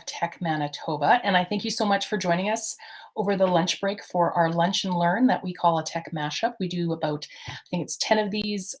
Tech Manitoba, and I thank you so much for joining us over the lunch break for our lunch and learn that we call a tech mashup. We do about, I think it's 10 of these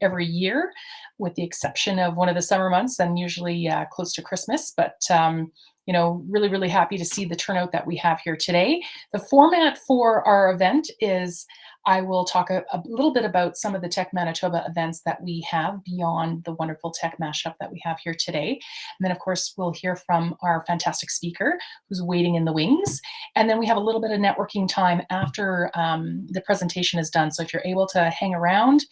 every year, with the exception of one of the summer months and usually close to Christmas. But really, really happy to see the turnout that we have here today. The format for our event is I will talk a little bit about some of the Tech Manitoba events that we have beyond the wonderful tech mashup that we have here today. And then, of course, we'll hear from our fantastic speaker who's waiting in the wings. And then we have a little bit of networking time after the presentation is done. So if you're able to hang around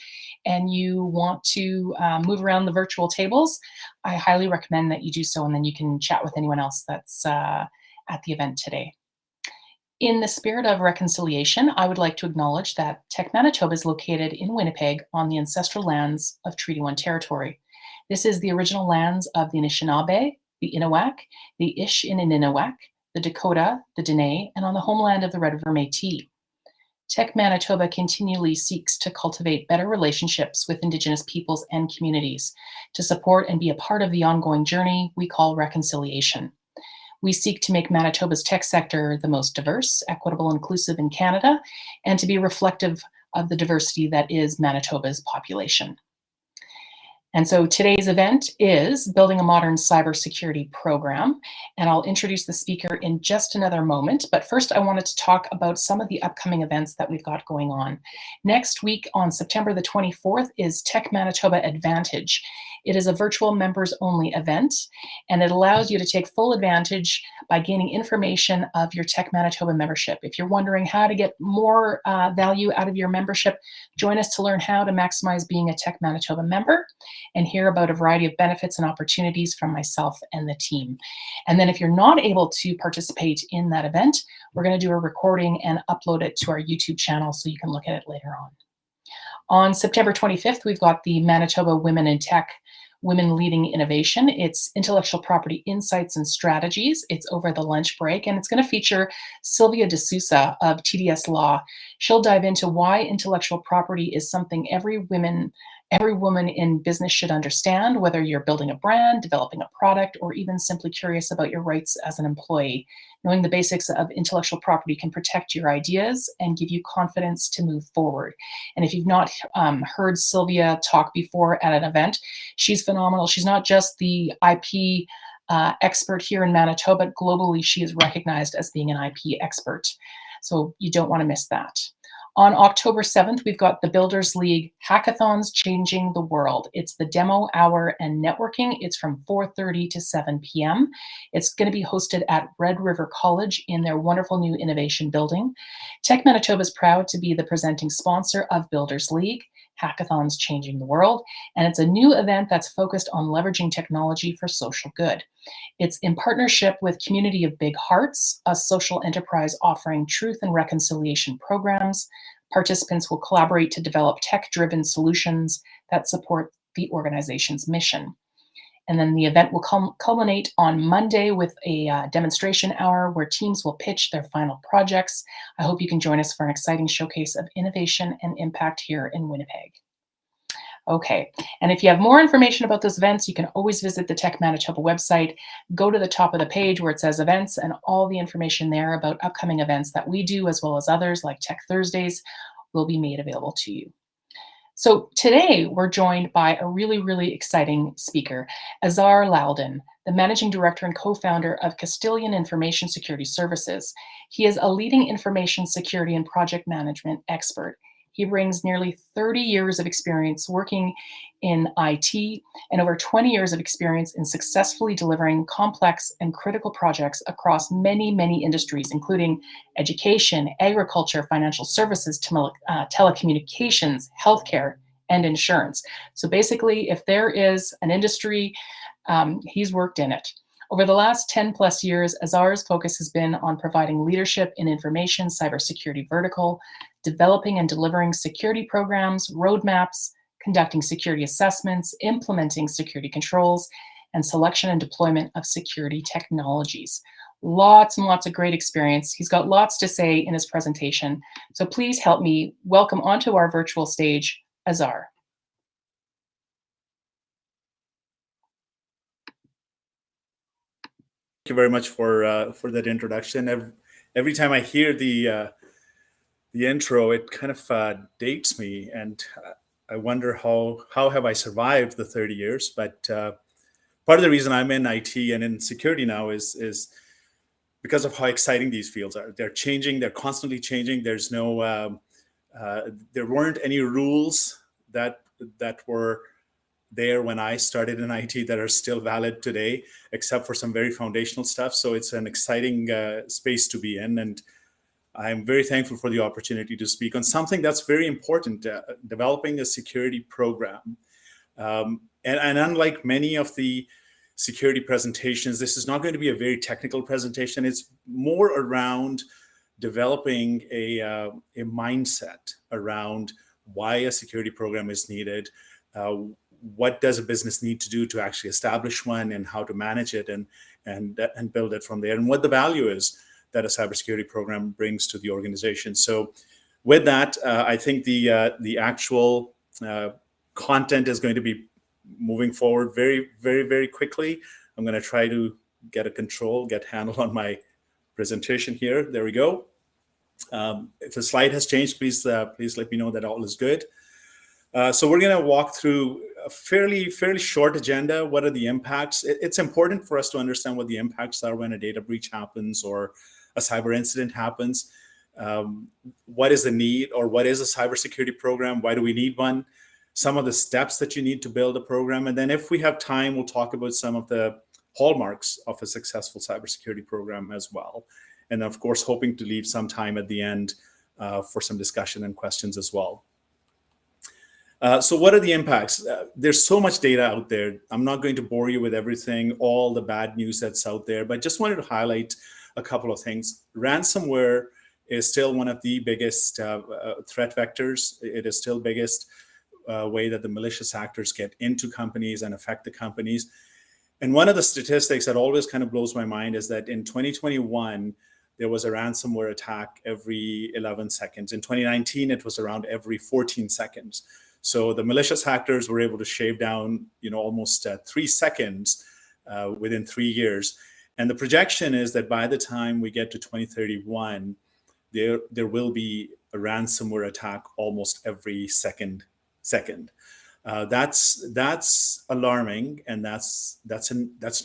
and you want to move around the virtual tables, I highly recommend that you do so, and then you can chat with anyone else that's at the event today. In the spirit of reconciliation, I would like to acknowledge that Tech Manitoba is located in Winnipeg on the ancestral lands of Treaty 1 territory. This is the original lands of the Anishinaabe, the Innuak, the Ish-Inininiwak, the Dakota, the Dene, and on the homeland of the Red River Métis. Tech Manitoba continually seeks to cultivate better relationships with Indigenous peoples and communities to support and be a part of the ongoing journey we call reconciliation. We seek to make Manitoba's tech sector the most diverse, equitable, inclusive in Canada, and to be reflective of the diversity that is Manitoba's population. And so today's event is Building a Modern Cybersecurity Program, and I'll introduce the speaker in just another moment. But first, I wanted to talk about some of the upcoming events that we've got going on. Next week on September the 24th is Tech Manitoba Advantage. It is a virtual members-only event, and it allows you to take full advantage by gaining information of your Tech Manitoba membership. If you're wondering how to get more value out of your membership, join us to learn how to maximize being a Tech Manitoba member and hear about a variety of benefits and opportunities from myself and the team. And then if you're not able to participate in that event, we're going to do a recording and upload it to our YouTube channel so you can look at it later on. On September 25th, we've got the Manitoba Women in Tech Women Leading Innovation. It's intellectual property insights and strategies. It's over the lunch break, and it's going to feature Sylvia D'Souza of TDS Law. She'll dive into why intellectual property is something every woman in business should understand, whether you're building a brand, developing a product, or even simply curious about your rights as an employee. Knowing the basics of intellectual property can protect your ideas and give you confidence to move forward. And if you've not heard Sylvia talk before at an event, she's phenomenal. She's not just the IP expert here in Manitoba, but globally she is recognized as being an IP expert. So you don't want to miss that. On October 7th, we've got the Builders League Hackathons Changing the World. It's the demo hour and networking. It's from 4:30 to 7 p.m. It's going to be hosted at Red River College in their wonderful new innovation building. Tech Manitoba is proud to be the presenting sponsor of Builders League Hackathons Changing the World, and it's a new event that's focused on leveraging technology for social good. It's in partnership with Community of Big Hearts, a social enterprise offering truth and reconciliation programs. Participants will collaborate to develop tech-driven solutions that support the organization's mission. And then the event will culminate on Monday with a demonstration hour where teams will pitch their final projects. I hope you can join us for an exciting showcase of innovation and impact here in Winnipeg. Okay, and if you have more information about those events, you can always visit the Tech Manitoba website. Go to the top of the page where it says events, and all the information there about upcoming events that we do, as well as others like Tech Thursdays, will be made available to you. So today we're joined by a really, really exciting speaker, Azhar Laldin, the managing director and co-founder of Castellan Information Security Services. He is a leading information security and project management expert. He brings nearly 30 years of experience working in IT and over 20 years of experience in successfully delivering complex and critical projects across many, many industries, including education, agriculture, financial services, telecommunications, healthcare, and insurance. So basically, if there is an industry, he's worked in it. Over the last 10 plus years, Azhar's focus has been on providing leadership in information cybersecurity vertical, developing and delivering security programs, roadmaps, conducting security assessments, implementing security controls, and selection and deployment of security technologies. Lots and lots of great experience. He's got lots to say in his presentation. So please help me welcome onto our virtual stage, Azhar. you very much for that introduction. Every time I hear the intro, it kind of dates me, and I wonder how have I survived the 30 years. But part of the reason I'm in IT and in security now is because of how exciting these fields are. They're changing. They're constantly changing. There's no there weren't any rules that were there when I started in IT that are still valid today, except for some very foundational stuff. So it's an exciting space to be in, and I'm very thankful for the opportunity to speak on something that's very important: developing a security program. And unlike many of the security presentations, this is not going to be a very technical presentation. It's more around developing a mindset around why a security program is needed, uh, what does a business need to do to actually establish one, and how to manage it and build it from there, and what the value is that a cybersecurity program brings to the organization. So, with that, I think the actual content is going to be moving forward very, very, very quickly. I'm going to try to get handle on my presentation here. There we go. If the slide has changed, please let me know that all is good. So we're going to walk through a fairly short agenda. What are the impacts? It's important for us to understand what the impacts are when a data breach happens or a cyber incident happens. What is the need, or what is a cybersecurity program? Why do we need one? Some of the steps that you need to build a program, and then if we have time, we'll talk about some of the hallmarks of a successful cybersecurity program as well. And of course, hoping to leave some time at the end for some discussion and questions as well. So what are the impacts? There's so much data out there. I'm not going to bore you with everything, all the bad news that's out there, but just wanted to highlight a couple of things. Ransomware is still one of the biggest threat vectors. It is still biggest way that the malicious actors get into companies and affect the companies. And one of the statistics that always kind of blows my mind is that in 2021, there was a ransomware attack every 11 seconds. In 2019, it was around every 14 seconds. So the malicious actors were able to shave down, almost 3 seconds within 3 years. And the projection is that by the time we get to 2031, there will be a ransomware attack almost every second. That's alarming, and that's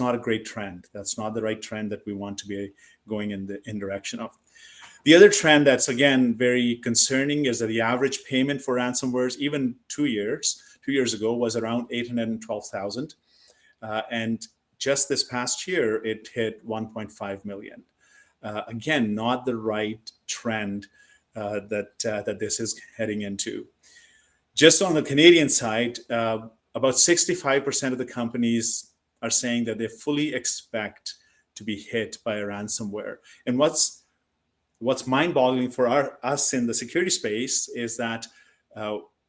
not a great trend. That's not the right trend that we want to be going in direction of. The other trend that's again very concerning is that the average payment for ransomwares, even 2 years ago, was around 812,000, and just this past year it hit 1.5 million. Again, not the right trend that this is heading into. Just on the Canadian side, about 65% of the companies are saying that they fully expect to be hit by a ransomware. And what's mind-boggling for us in the security space is that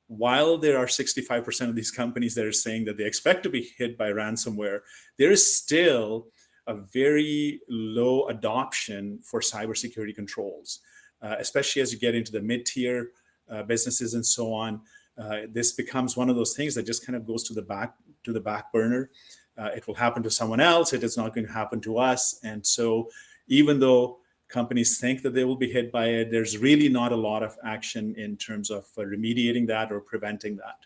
while there are 65% of these companies that are saying that they expect to be hit by ransomware, there is still a very low adoption for cybersecurity controls, especially as you get into the mid-tier businesses and so on. This becomes one of those things that just kind of goes to the back burner. It will happen to someone else. It is not going to happen to us. And so even though companies think that they will be hit by it, there's really not a lot of action in terms of remediating that or preventing that.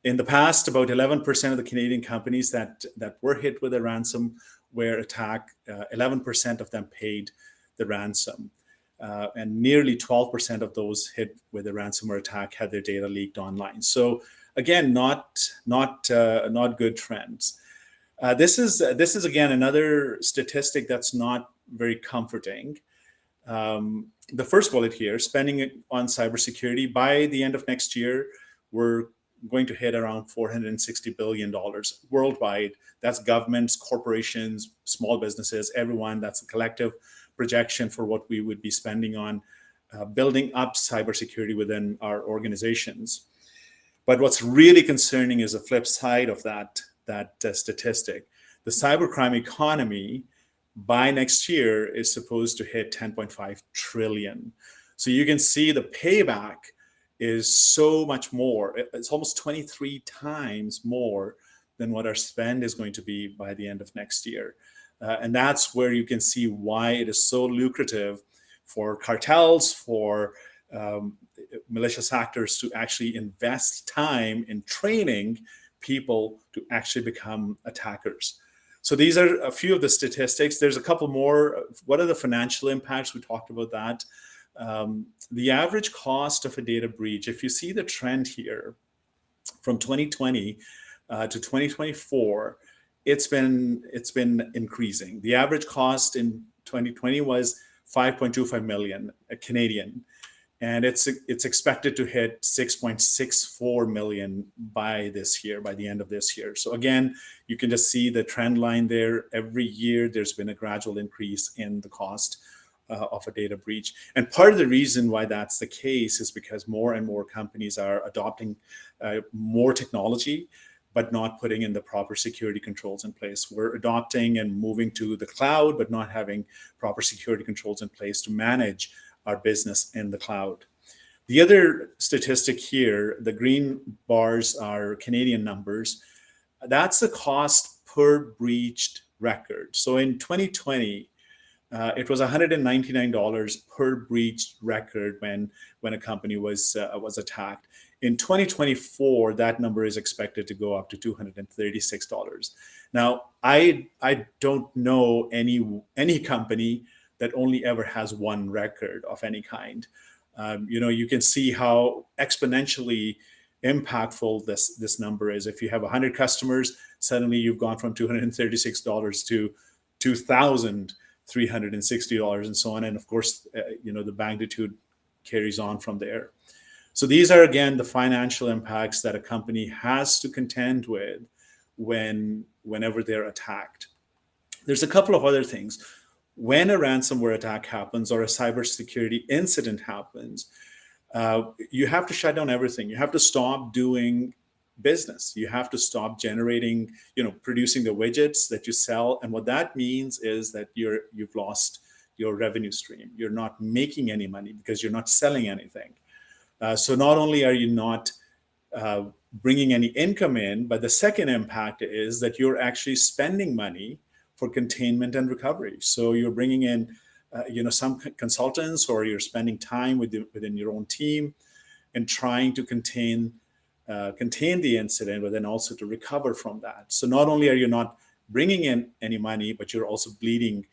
In the past, about 11% of the Canadian companies that were hit with a ransomware attack, 11% of them paid the ransom. And nearly 12% of those hit with a ransomware attack had their data leaked online. So again, not good trends. This is again another statistic that's not very comforting. The first bullet here, spending on cybersecurity by the end of next year, we're going to hit around $460 billion worldwide. That's governments, corporations, small businesses, everyone. That's a collective projection for what we would be spending on building up cybersecurity within our organizations. But what's really concerning is the flip side of that statistic. The cybercrime economy by next year is supposed to hit 10.5 trillion. So you can see the payback is so much more. It's almost 23 times more than what our spend is going to be by the end of next year. And that's where you can see why it is so lucrative for cartels, for malicious actors to actually invest time in training people to actually become attackers. So these are a few of the statistics. There's a couple more. What are the financial impacts? We talked about that. The average cost of a data breach, if you see the trend here from 2020 to 2024, it's been increasing. The average cost in 2020 was 5.25 million Canadian, and it's expected to hit 6.64 million by this year, by the end of this year. So again, you can just see the trend line there. Every year, there's been a gradual increase in the cost of a data breach. And part of the reason why that's the case is because more and more companies are adopting more technology, but not putting in the proper security controls in place. We're adopting and moving to the cloud, but not having proper security controls in place to manage our business in the cloud. The other statistic here, the green bars are Canadian numbers. That's the cost per breached record. So in 2020, it was $199 per breached record when a company was attacked. In 2024, that number is expected to go up to $236. Now, I don't know any company that only ever has one record of any kind. You can see how exponentially impactful this number is. If you have 100 customers, suddenly you've gone from $236 to $2,360 and so on. And of course, the magnitude carries on from there. So these are, again, the financial impacts that a company has to contend with whenever they're attacked. There's a couple of other things. When a ransomware attack happens or a cybersecurity incident happens, you have to shut down everything. You have to stop doing business. You have to stop generating, producing the widgets that you sell. And what that means is that you've lost your revenue stream. You're not making any money because you're not selling anything. So not only are you not bringing any income in, but the second impact is that you're actually spending money for containment and recovery. So you're bringing in, some consultants, or you're spending time within your own team and trying to contain the incident, but then also to recover from that. So not only are you not bringing in any money, but you're also bleeding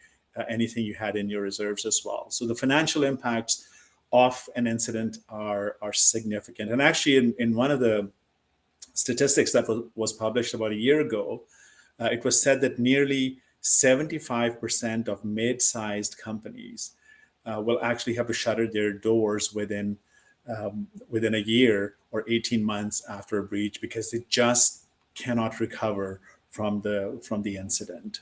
anything you had in your reserves as well. So the financial impacts of an incident are significant. And actually, in one of the statistics that was published about a year ago, it was said that nearly 75% of mid-sized companies will actually have to shutter their doors within a year or 18 months after a breach, because they just cannot recover from the incident.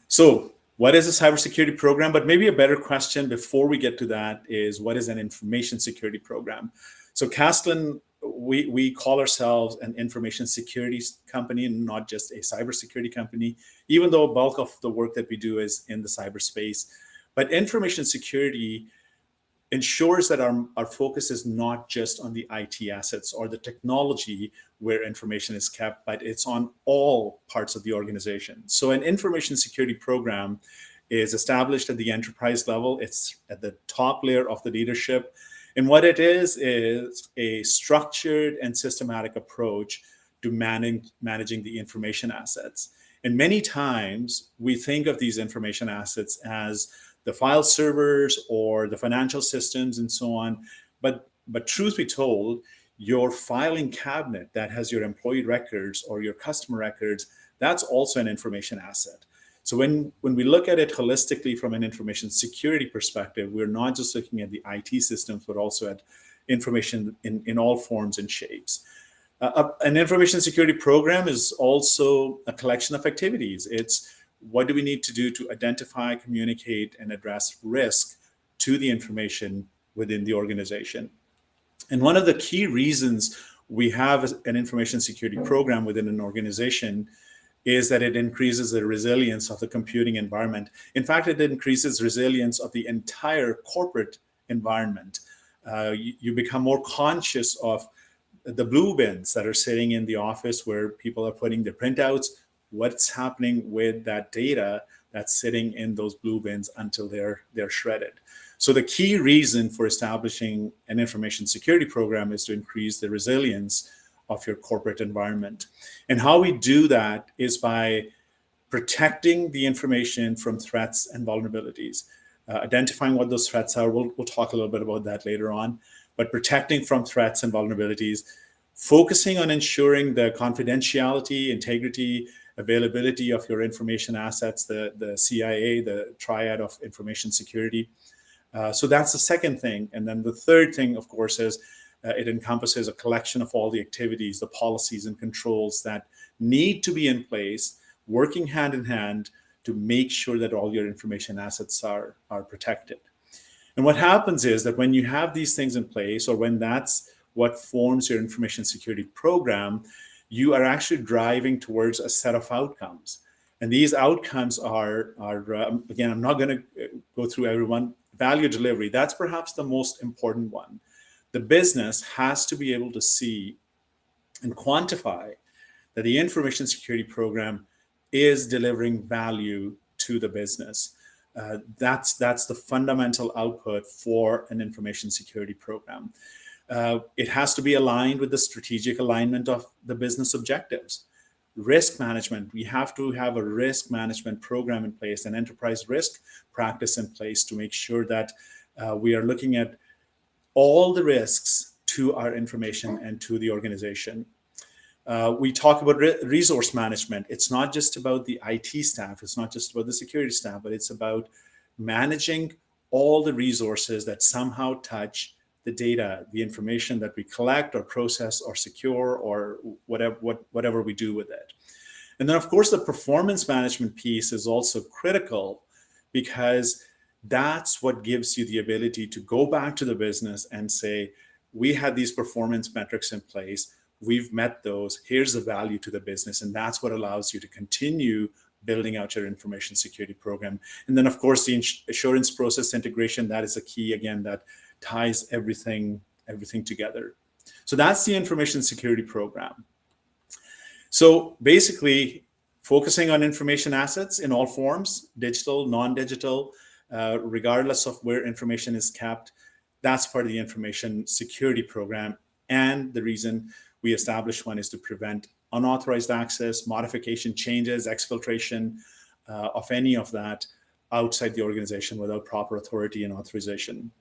So what is a cybersecurity program? But maybe a better question before we get to that is, what is an information security program? So Castellan, we call ourselves an information security company and not just a cybersecurity company, even though a bulk of the work that we do is in the cyberspace. But information security ensures that our focus is not just on the IT assets or the technology where information is kept, but it's on all parts of the organization. So an information security program is established at the enterprise level. It's at the top layer of the leadership. And what it is a structured and systematic approach to managing the information assets. And many times we think of these information assets as the file servers or the financial systems and so on. But truth be told, your filing cabinet that has your employee records or your customer records, that's also an information asset. So when we look at it holistically from an information security perspective, we're not just looking at the IT systems, but also at information in all forms and shapes. An information security program is also a collection of activities. It's what do we need to do to identify, communicate, and address risk to the information within the organization. And one of the key reasons we have an information security program within an organization is that it increases the resilience of the computing environment. In fact, it increases resilience of the entire corporate environment. You become more conscious of the blue bins that are sitting in the office where people are putting their printouts. what's happening with that data that's sitting in those blue bins until they're shredded. So the key reason for establishing an information security program is to increase the resilience of your corporate environment. And how we do that is by protecting the information from threats and vulnerabilities, identifying what those threats are. We'll talk a little bit about that later on, but protecting from threats and vulnerabilities, focusing on ensuring the confidentiality, integrity, availability of your information assets, the CIA, the triad of information security. So that's the second thing. And then the third thing, of course, is it encompasses a collection of all the activities, the policies and controls that need to be in place, working hand in hand to make sure that all your information assets are protected. And what happens is that when you have these things in place, or when that's what forms your information security program, you are actually driving towards a set of outcomes. And these outcomes are again, I'm not going to go through everyone. Value delivery, that's perhaps the most important one. The business has to be able to see and quantify that the information security program is delivering value to the business. That's the fundamental output for an information security program. It has to be aligned with the strategic alignment of the business objectives. Risk management, we have to have a risk management program in place, an enterprise risk practice in place to make sure that we are looking at all the risks to our information and to the organization. We talk about resource management. It's not just about the IT staff. It's not just about the security staff, but it's about managing all the resources that somehow touch the data, the information that we collect or process or secure or whatever we do with it. And then, of course, the performance management piece is also critical, because that's what gives you the ability to go back to the business and say, we had these performance metrics in place. We've met those. Here's the value to the business. And that's what allows you to continue building out your information security program. And then, of course, the assurance process integration, that is a key, again, that ties everything together. So that's the information security program. So basically, focusing on information assets in all forms, digital, non-digital, regardless of where information is kept, that's part of the information security program. And the reason we established one is to prevent unauthorized access, modification, changes, exfiltration of any of that outside the organization without proper authority and authorization.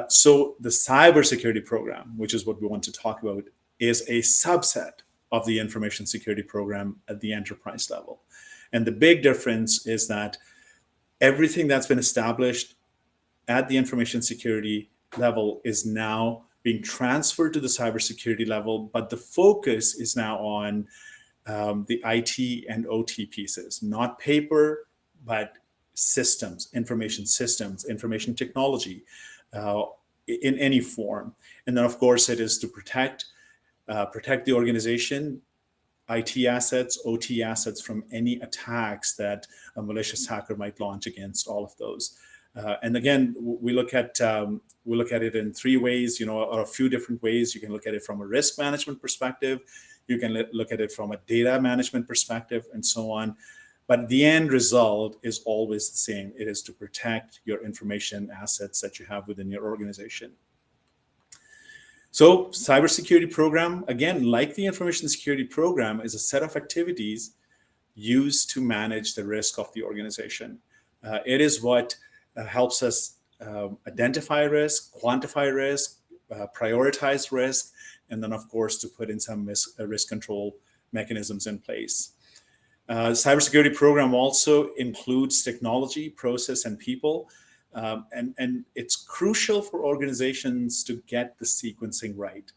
So the cybersecurity program, which is what we want to talk about, is a subset of the information security program at the enterprise level. And the big difference is that everything that's been established at the information security level is now being transferred to the cybersecurity level, but the focus is now on the IT and OT pieces, not paper, but systems, information technology in any form. And then, of course, it is to protect the organization, IT assets, OT assets from any attacks that a malicious hacker might launch against all of those. And again, we look at it in three ways, or a few different ways. You can look at it from a risk management perspective. You can look at it from a data management perspective, and so on. But the end result is always the same. It is to protect your information assets that you have within your organization. So cybersecurity program, again, like the information security program, is a set of activities used to manage the risk of the organization. It is what helps us identify risk, quantify risk, prioritize risk, and then, of course, to put in some risk control mechanisms in place. Cybersecurity program also includes technology, process, and people. And it's crucial for organizations to get the sequencing right.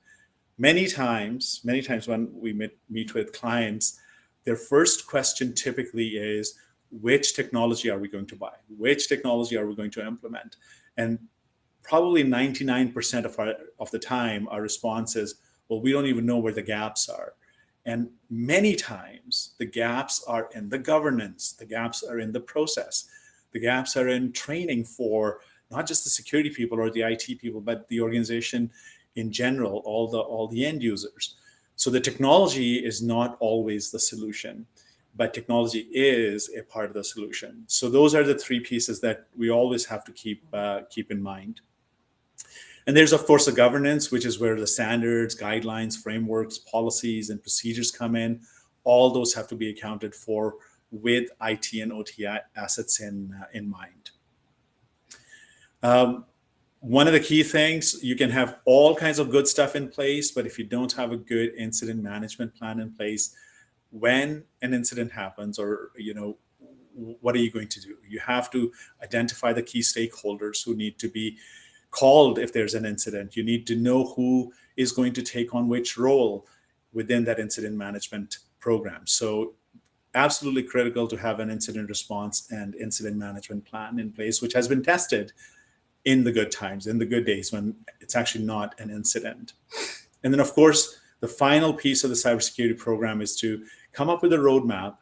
Many times when we meet with clients, their first question typically is, which technology are we going to buy? Which technology are we going to implement? And probably 99% of the time, our response is, well, we don't even know where the gaps are. And many times the gaps are in the governance, the gaps are in the process, the gaps are in training for not just the security people or the IT people, but the organization in general, all the end users. So the technology is not always the solution. but technology is a part of the solution. So those are the three pieces that we always have to keep in mind. And there's, of course, the governance, which is where the standards, guidelines, frameworks, policies, and procedures come in. All those have to be accounted for with IT and OT assets in mind. One of the key things, you can have all kinds of good stuff in place, but if you don't have a good incident management plan in place, when an incident happens, or what are you going to do? You have to identify the key stakeholders who need to be called if there's an incident. You need to know who is going to take on which role within that incident management program. So absolutely critical to have an incident response and incident management plan in place, which has been tested in the good times, in the good days when it's actually not an incident. And then, of course, the final piece of the cybersecurity program is to come up with a roadmap,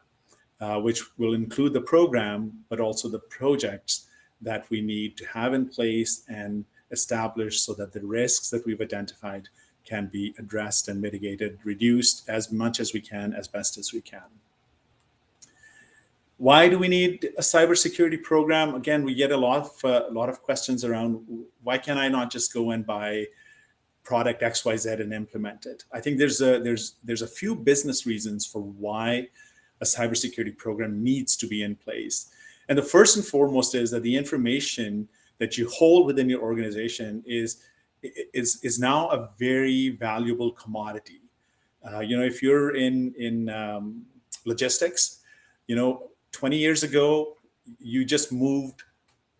which will include the program, but also the projects that we need to have in place and established so that the risks that we've identified can be addressed and mitigated, reduced as much as we can, as best as we can. Why do we need a cybersecurity program? Again, we get a lot of questions around, why can I not just go and buy product XYZ and implement it? I think there's a few business reasons for why a cybersecurity program needs to be in place. And the first and foremost is that the information that you hold within your organization is now a very valuable commodity. If you're in logistics, 20 years ago, you just moved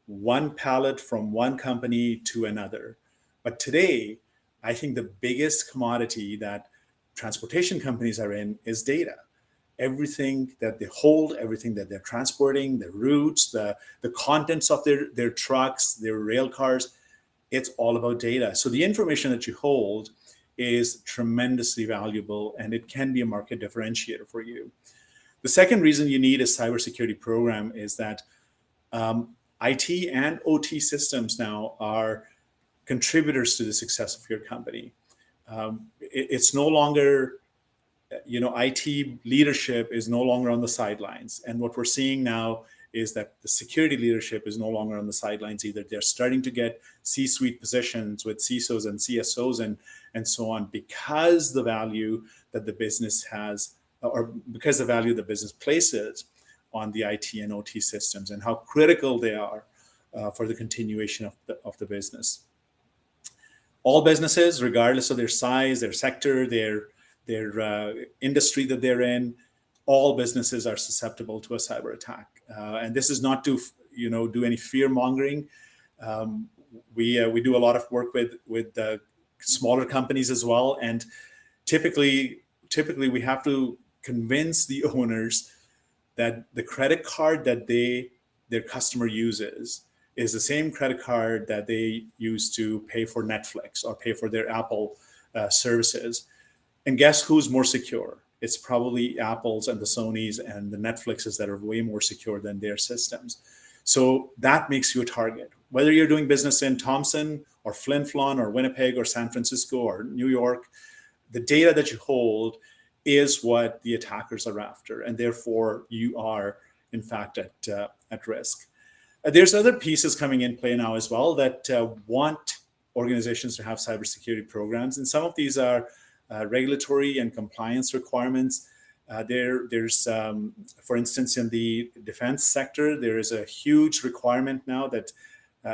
one pallet from one company to another. But today, I think the biggest commodity that transportation companies are in is data. Everything that they hold, everything that they're transporting, the routes, the contents of their trucks, their rail cars, it's all about data. So the information that you hold is tremendously valuable, and it can be a market differentiator for you. The second reason you need a cybersecurity program is that IT and OT systems now are contributors to the success of your company. It's no longer, IT leadership is no longer on the sidelines. And what we're seeing now is that the security leadership is no longer on the sidelines either. They're starting to get C-suite positions with CISOs and CSOs and so on, because the value that the business has, or because the value the business places on the IT and OT systems and how critical they are for the continuation of the business. All businesses, regardless of their size, their sector, their industry that they're in, all businesses are susceptible to a cyber attack. And this is not to do any fear mongering. We do a lot of work with smaller companies as well, and typically we have to convince the owners that the credit card that their customer uses is the same credit card that they use to pay for Netflix or pay for their Apple services. And guess who's more secure? It's probably Apple's and the Sony's and the Netflixes that are way more secure than their systems. So that makes you a target. Whether you're doing business in Thompson or Flin Flon or Winnipeg or San Francisco or New York, the data that you hold is what the attackers are after, and therefore you are, in fact, at risk. There's other pieces coming in play now as well that want organizations to have cybersecurity programs, and some of these are regulatory and compliance requirements. There's, for instance, in the defense sector, there is a huge requirement now that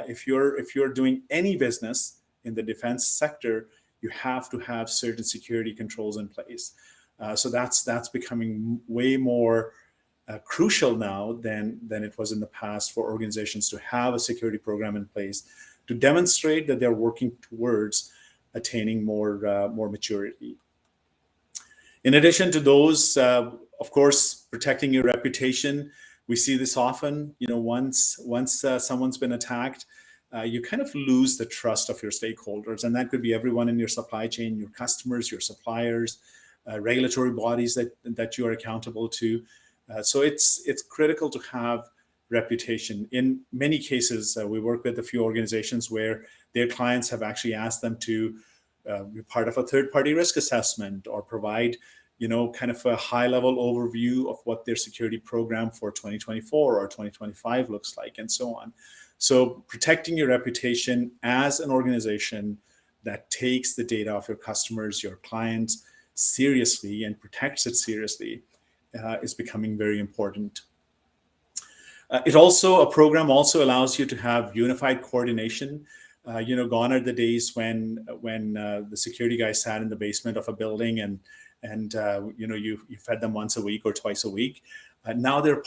if you're doing any business in the defense sector, you have to have certain security controls in place. So that's becoming way more crucial now than it was in the past for organizations to have a security program in place to demonstrate that they're working towards attaining more maturity. In addition to those, of course, protecting your reputation. We see this often. Once someone's been attacked, you kind of lose the trust of your stakeholders, and that could be everyone in your supply chain, your customers, your suppliers, regulatory bodies that you are accountable to. So it's critical to have reputation. In many cases, we work with a few organizations where their clients have actually asked them to be part of a third-party risk assessment or provide kind of a high level overview of what their security program for 2024 or 2025 looks like, and so on. So protecting your reputation as an organization that takes the data of your customers, your clients seriously and protects it seriously is becoming very important. A program also allows you to have unified coordination. Gone are the days when the security guy sat in the basement of a building and you fed them once a week or twice a week. Now they're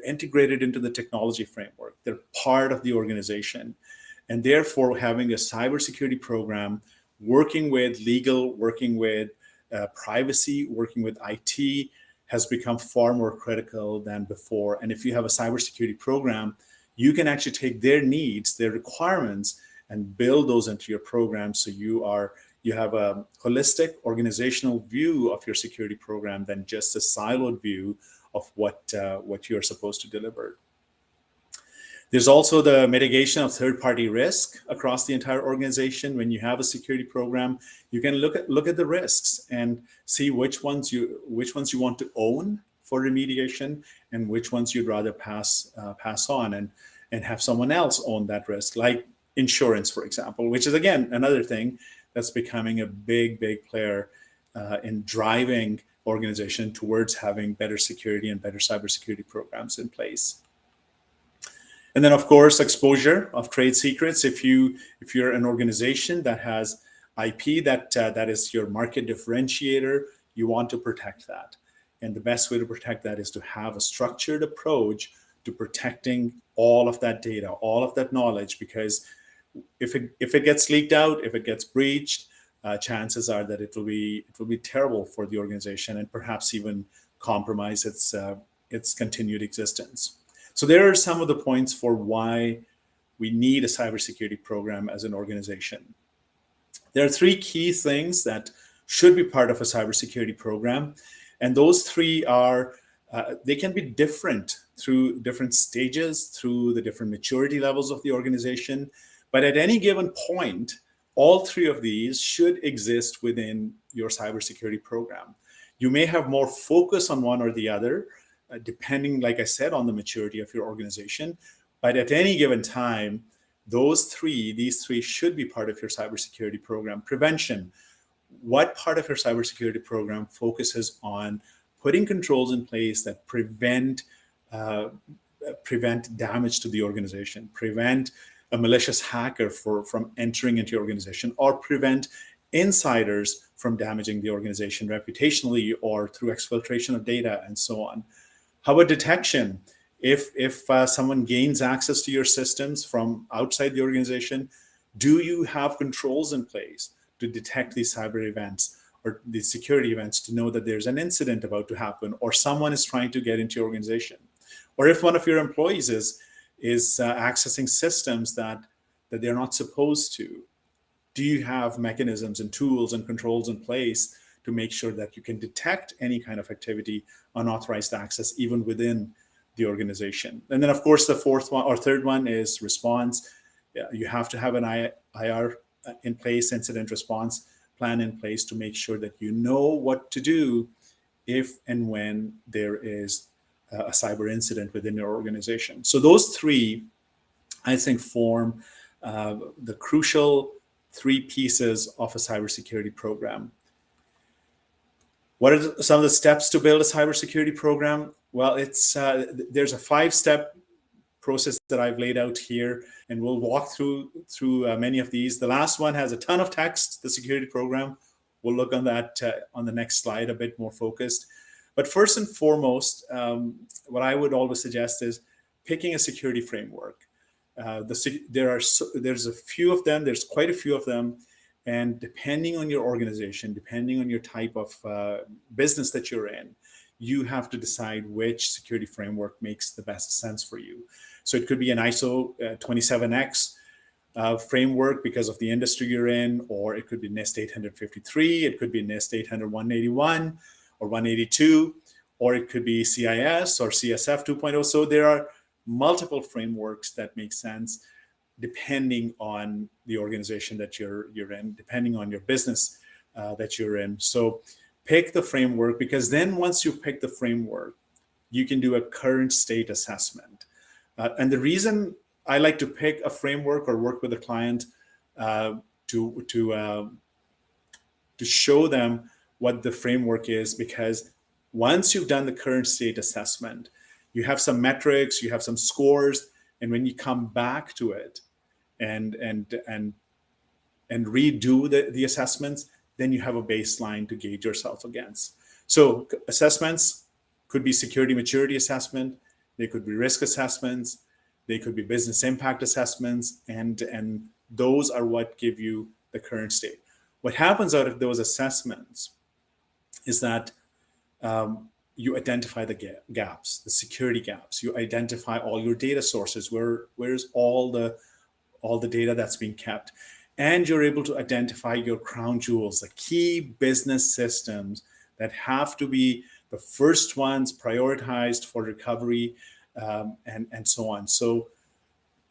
integrated into the technology framework. They're part of the organization, and therefore having a cybersecurity program, working with legal, working with privacy, working with IT, has become far more critical than before. And if you have a cybersecurity program, you can actually take their needs, their requirements, and build those into your program. So you have a holistic organizational view of your security program than just a siloed view of what you're supposed to deliver. There's also the mitigation of third-party risk across the entire organization. When you have a security program, you can look at the risks and see which ones you want to own for remediation and which ones you'd rather pass on and have someone else own that risk, like insurance, for example, which is again another thing that's becoming a big player in driving organization towards having better security and better cybersecurity programs in place. And then, of course, exposure of trade secrets. If you're an organization that has IP that is your market differentiator, you want to protect that. And the best way to protect that is to have a structured approach to protecting all of that data, all of that knowledge, because if it gets leaked out, if it gets breached, chances are that it will be terrible for the organization and perhaps even compromise its continued existence. So there are some of the points for why we need a cybersecurity program as an organization. There are three key things that should be part of a cybersecurity program, and those three are they can be different through different stages, through the different maturity levels of the organization. But at any given point, all three of these should exist within your cybersecurity program. You may have more focus on one or the other, depending, like I said, on the maturity of your organization. But at any given time, these three should be part of your cybersecurity program. Prevention. What part of your cybersecurity program focuses on putting controls in place that prevent damage to the organization, prevent a malicious hacker from entering into your organization, or prevent insiders from damaging the organization reputationally or through exfiltration of data and so on? How about detection? If someone gains access to your systems from outside the organization, do you have controls in place to detect these cyber events or these security events, to know that there's an incident about to happen or someone is trying to get into your organization? Or if one of your employees is accessing systems that they're not supposed to, do you have mechanisms and tools and controls in place to make sure that you can detect any kind of activity, unauthorized access, even within the organization? And then, of course, the third one is response. You have to have an IR in place, incident response plan in place, to make sure that you know what to do if and when there is a cyber incident within your organization. So those three, I think, form the crucial three pieces of a cybersecurity program. What are some of the steps to build a cybersecurity program? Well, there's a 5-step process that I've laid out here, and we'll walk through many of these. The last one has a ton of text, the security program. We'll look on that on the next slide, a bit more focused. But first and foremost, what I would always suggest is picking a security framework. There's a few of them. There's quite a few of them. And depending on your organization, depending on your type of business that you're in, you have to decide which security framework makes the best sense for you. So it could be an ISO 27X framework because of the industry you're in, or it could be NIST 853, it could be NIST 800 181 or 182, or it could be CIS or CSF 2.0. So there are multiple frameworks that make sense depending on the organization that you're in, depending on your business that you're in. So pick the framework, because then once you pick the framework, you can do a current state assessment. And the reason I like to pick a framework or work with a client to show them what the framework is, because once you've done the current state assessment, you have some metrics, you have some scores, and when you come back to it and redo the assessments, then you have a baseline to gauge yourself against. So assessments could be security maturity assessment, they could be risk assessments, they could be business impact assessments, and those are what give you the current state. What happens out of those assessments is that you identify the gaps, the security gaps. You identify all your data sources. Where's all the data that's being kept, and you're able to identify your crown jewels, the key business systems that have to be the first ones prioritized for recovery, and so on. So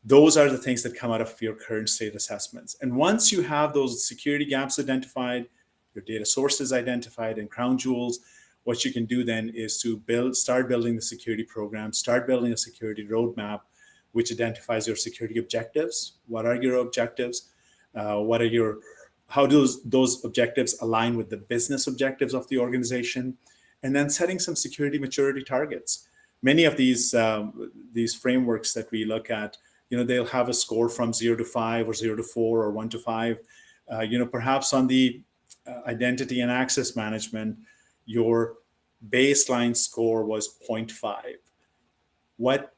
those are the things that come out of your current state assessments. And once you have those security gaps identified, your data sources identified, and crown jewels, what you can do then is to start building the security program, start building a security roadmap, which identifies your security objectives. What are your objectives? How do those objectives align with the business objectives of the organization? And then setting some security maturity targets. Many of these frameworks that we look at, they'll have a score from 0 to 5 or 0 to 4 or 1 to 5. Perhaps on the identity and access management, your baseline score was 0.5. What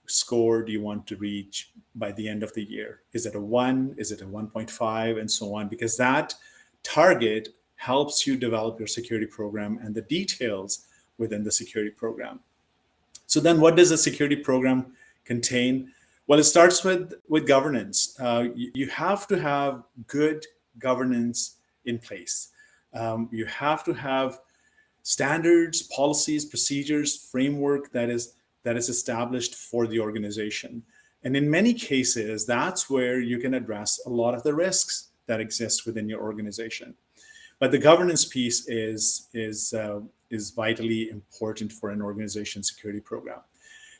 score do you want to reach by the end of the year? Is it a 1? Is it a 1.5? And so on, because that target helps you develop your security program and the details within the security program. So then what does a security program contain? Well, it starts with governance. You have to have good governance in place. You have to have standards, policies, procedures, framework that is established for the organization. And in many cases, that's where you can address a lot of the risks that exist within your organization. But the governance piece is vitally important for an organization's security program.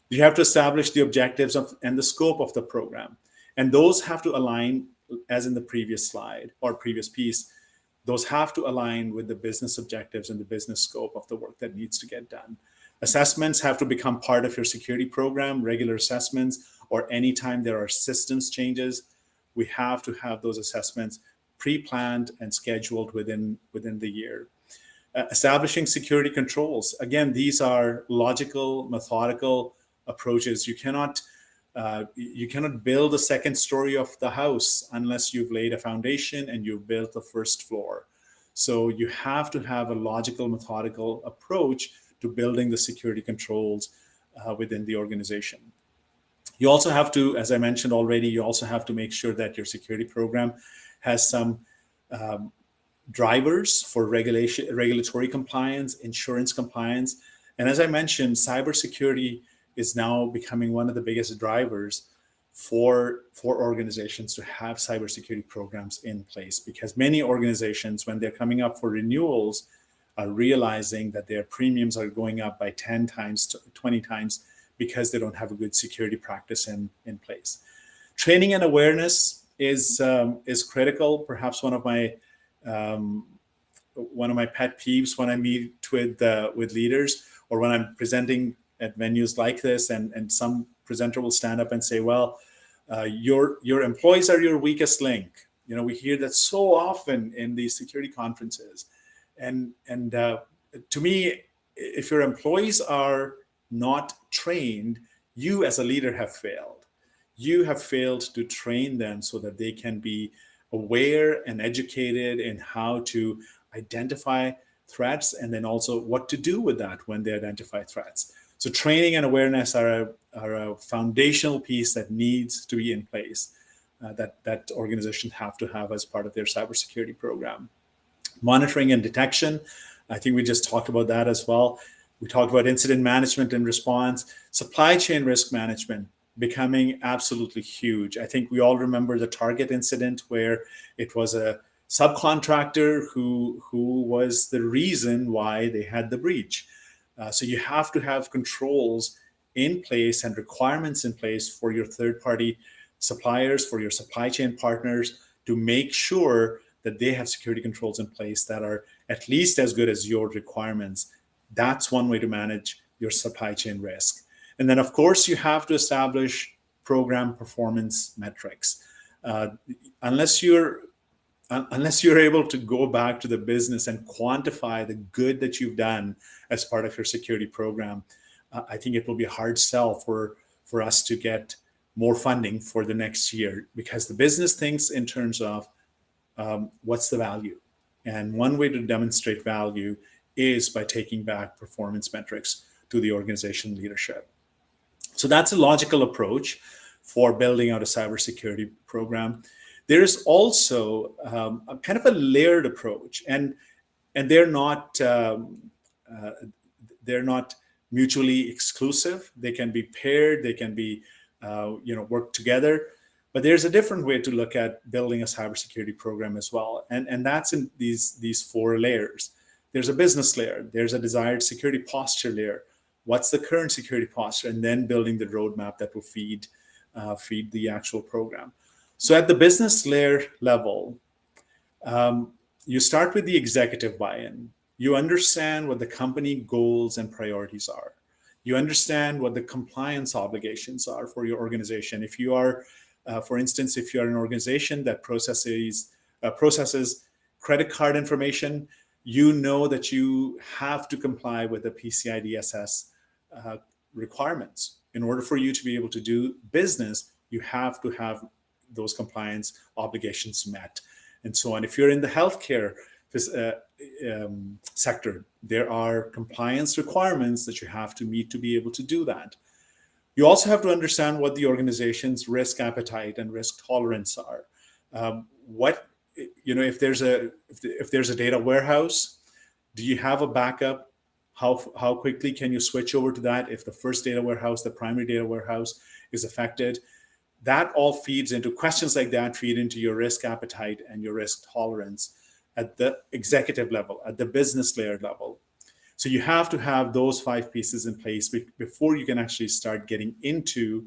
You have to establish the objectives and the scope of the program. And those have to align, as in the previous slide or previous piece, those have to align with the business objectives and the business scope of the work that needs to get done. Assessments have to become part of your security program, regular assessments, or anytime there are systems changes, we have to have those assessments pre-planned and scheduled within the year. Establishing security controls. Again, these are logical, methodical approaches. You cannot build a second story of the house unless you've laid a foundation and you've built the first floor. So you have to have a logical, methodical approach to building the security controls within the organization. You also have to, as I mentioned already, you also have to make sure that your security program has some drivers for regulatory compliance, insurance compliance. And as I mentioned, cybersecurity is now becoming one of the biggest drivers for organizations to have cybersecurity programs in place, because many organizations, when they're coming up for renewals, are realizing that their premiums are going up by 10 times to 20 times because they don't have a good security practice in place. Training and awareness is critical. Perhaps one of my pet peeves when I meet with leaders, or when I'm presenting at venues like this, and some presenter will stand up and say, well, your employees are your weakest link. We hear that so often in these security conferences. And to me, if your employees are not trained, you as a leader have failed. You have failed to train them so that they can be aware and educated in how to identify threats, and then also what to do with that when they identify threats. So training and awareness are a foundational piece that needs to be in place, that organizations have to have as part of their cybersecurity program. Monitoring and detection, I think we just talked about that as well. We talked about incident management and response. Supply chain risk management becoming absolutely huge. I think we all remember the Target incident, where it was a subcontractor who was the reason why they had the breach. So you have to have controls in place and requirements in place for your third-party suppliers, for your supply chain partners, to make sure that they have security controls in place that are at least as good as your requirements. That's one way to manage your supply chain risk. And then, of course, you have to establish program performance metrics. Unless you're able to go back to the business and quantify the good that you've done as part of your security program, I think it will be a hard sell for us to get more funding for the next year, because the business thinks in terms of what's the value. And one way to demonstrate value is by taking back performance metrics to the organization leadership. So that's a logical approach for building out a cybersecurity program. There's also a kind of a layered approach, and they're not mutually exclusive. They can be paired. They can be work together. But there's a different way to look at building a cybersecurity program as well, and that's in these four layers. There's a business layer. There's a desired security posture layer. What's the current security posture, and then building the roadmap that will feed the actual program. So at the business layer level, you start with the executive buy-in. You understand what the company goals and priorities are. You understand what the compliance obligations are for your organization. If you are, for instance, if you're an organization that processes credit card information, you know that you have to comply with the PCI DSS requirements. In order for you to be able to do business, you have to have those compliance obligations met, and so on. If you're in the healthcare sector, there are compliance requirements that you have to meet to be able to do that. You also have to understand what the organization's risk appetite and risk tolerance are. If there's a data warehouse, do you have a backup? How quickly can you switch over to that if the first data warehouse, the primary data warehouse, is affected? That all feeds into questions like that, feed into your risk appetite and your risk tolerance at the executive level, at the business layer level. So you have to have those 5 pieces in place before you can actually start getting into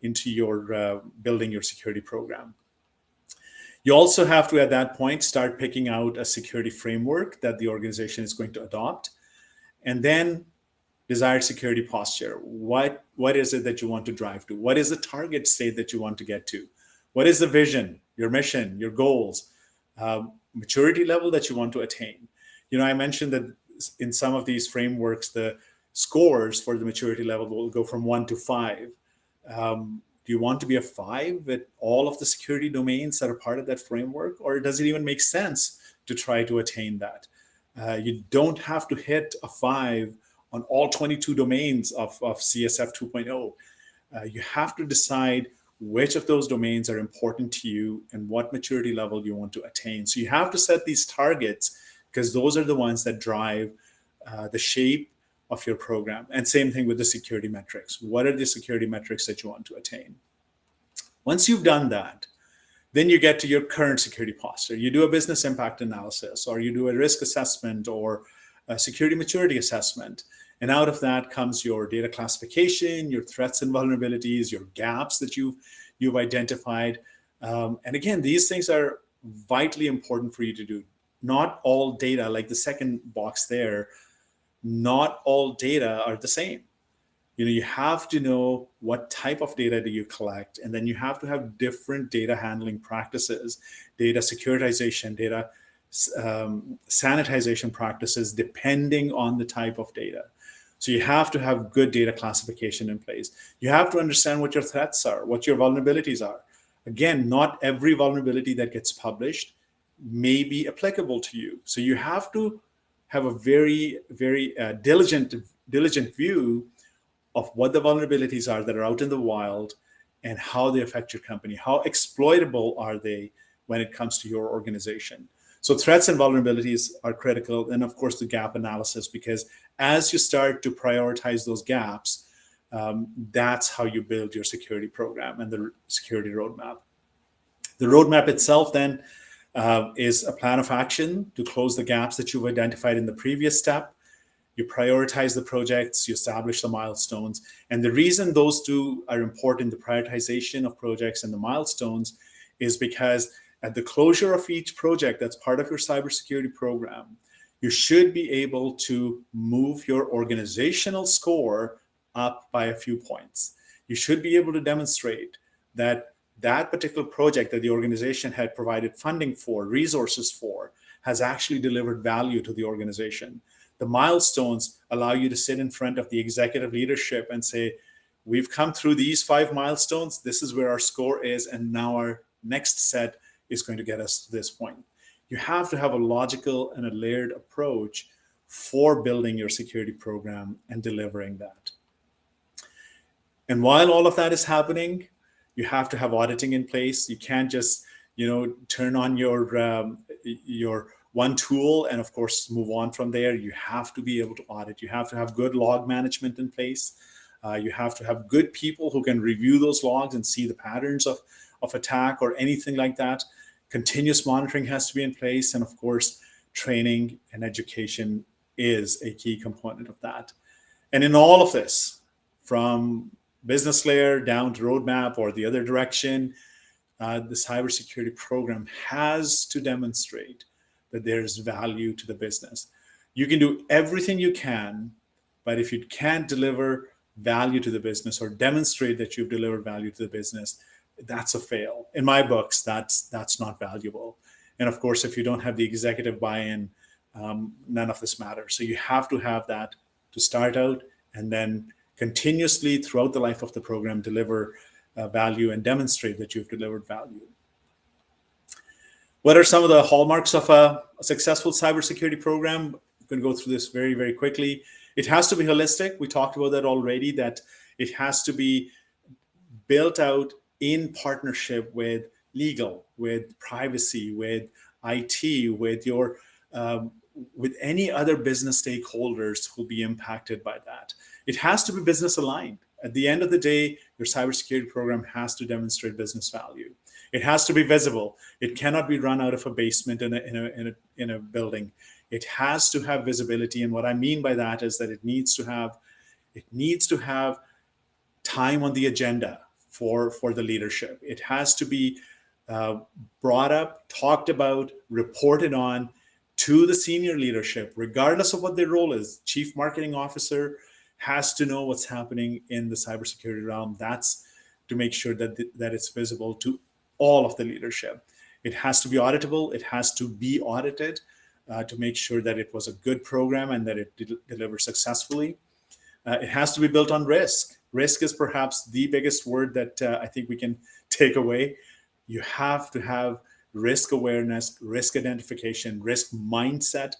your building your security program. You also have to, at that point, start picking out a security framework that the organization is going to adopt, and then desired security posture. What is it that you want to drive to? What is the target state that you want to get to? What is the vision, your mission, your goals, maturity level that you want to attain? I mentioned that in some of these frameworks, the scores for the maturity level will go from 1 to 5. Do you want to be a 5 at all of the security domains that are part of that framework? Or does it even make sense to try to attain that? You don't have to hit a 5 on all 22 domains of CSF 2.0. You have to decide which of those domains are important to you and what maturity level you want to attain. So you have to set these targets, because those are the ones that drive the shape of your program. And same thing with the security metrics. What are the security metrics that you want to attain? Once you've done that, then you get to your current security posture. You do a business impact analysis, or you do a risk assessment, or a security maturity assessment. And out of that comes your data classification, your threats and vulnerabilities, your gaps that you've identified. And again, these things are vitally important for you to do. Not all data, like the second box there, not all data are the same. You have to know what type of data do you collect, and then you have to have different data handling practices, data securitization, data sanitization practices, depending on the type of data. So you have to have good data classification in place. You have to understand what your threats are, what your vulnerabilities are. Again, not every vulnerability that gets published may be applicable to you. So you have to have a very, very diligent view of what the vulnerabilities are that are out in the wild and how they affect your company. How exploitable are they when it comes to your organization? So threats and vulnerabilities are critical. And of course, the gap analysis, because as you start to prioritize those gaps, that's how you build your security program and the security roadmap. The roadmap itself then is a plan of action to close the gaps that you've identified in the previous step. You prioritize the projects, you establish the milestones. And the reason those two are important, the prioritization of projects and the milestones, is because at the closure of each project that's part of your cybersecurity program, you should be able to move your organizational score up by a few points. You should be able to demonstrate that that particular project that the organization had provided funding for, resources for, has actually delivered value to the organization. The milestones allow you to sit in front of the executive leadership and say, we've come through these 5 milestones, this is where our score is, and now our next set is going to get us to this point. You have to have a logical and a layered approach for building your security program and delivering that. And while all of that is happening, you have to have auditing in place. You can't just, turn on your one tool and of course move on from there. You have to be able to audit. You have to have good log management in place. You have to have good people who can review those logs and see the patterns of attack or anything like that. Continuous monitoring has to be in place. And of course, training and education is a key component of that. And in all of this, from business layer down to roadmap or the other direction, the cybersecurity program has to demonstrate that there's value to the business. You can do everything you can, but if you can't deliver value to the business or demonstrate that you've delivered value to the business, that's a fail. In my books, that's not valuable. And of course, if you don't have the executive buy-in, none of this matters. So you have to have that to start out, and then continuously throughout the life of the program, deliver value and demonstrate that you've delivered value. What are some of the hallmarks of a successful cybersecurity program? I'm going to go through this very, very quickly. It has to be holistic. We talked about that already, that it has to be built out in partnership with legal, with privacy, with IT, with your with any other business stakeholders who will be impacted by that. It has to be business aligned. At the end of the day, your cybersecurity program has to demonstrate business value. It has to be visible. It cannot be run out of a basement in a building. It has to have visibility. And what I mean by that is that it needs to have time on the agenda for the leadership. It has to be brought up, talked about, reported on to the senior leadership, regardless of what their role is. Chief Marketing Officer has to know what's happening in the cybersecurity realm. That's to make sure that it's visible to all of the leadership. It has to be auditable. It has to be audited to make sure that it was a good program and that it delivered successfully. It has to be built on risk. Risk is perhaps the biggest word that I think we can take away. You have to have risk awareness, risk identification, risk mindset